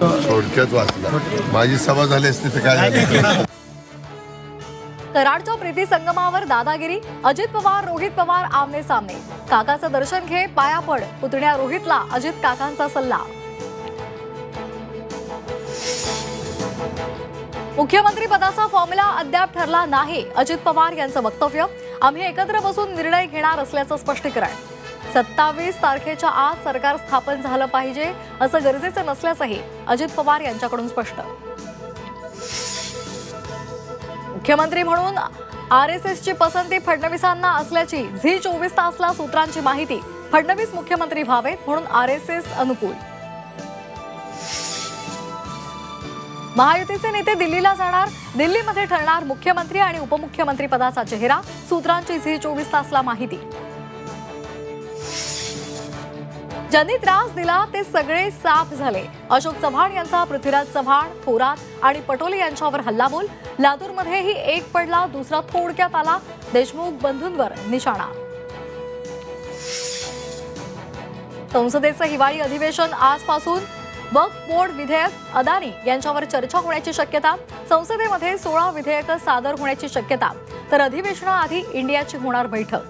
थोडक्यात वाचला. माझी सभा झाली असती तर काय झालं. कराडच्या प्रीती संगमावर दादागिरी, अजित पवार रोहित पवार आमने सामने. काकाचं दर्शन घे, पाया पड, पुतण्या रोहितला अजित काकांचा सल्ला. मुख्यमंत्री पदाचा फॉर्म्युला अद्याप ठरला नाही, अजित पवार यांचं वक्तव्य. आम्ही एकत्र बसून निर्णय घेणार असल्याचं स्पष्टीकरण. 27 तारखेच्या आत सरकार स्थापन झालं पाहिजे असं गरजेचं नसल्याचंही अजित पवार यांच्याकडून स्पष्ट. मुख्यमंत्री म्हणून आरएसएसची पसंती फडणवीसांना असल्याची झी 24 तासला सूत्रांची माहिती. फडणवीस मुख्यमंत्री व्हावेत म्हणून आरएसएस अनुकूल. महायुतीचे नेते दिल्लीला जाणार, दिल्लीमध्ये ठरणार मुख्यमंत्री आणि उपमुख्यमंत्री पदाचा चेहरा. सूत्रांची झी 24 तासला माहिती. ज्यांनी त्रास दिला ते सगळे साफ झाले. अशोक चव्हाण यांचा पृथ्वीराज चव्हाण, थोरात आणि पटोले यांच्यावर हल्लाबोल. लातूरमध्येही एक पडला, दुसरा थोडक्यात आला. देशमुख बंधूंवर निशाणा. संसदेचं हिवाळी अधिवेशन आजपासून. वक्फ बोर्ड विधेयक, अदानी यांच्यावर चर्चा होण्याची शक्यता. संसदेमध्ये 16 विधेयकं सादर होण्याची शक्यता. तर अधिवेशनाआधी इंडियाची होणार बैठक.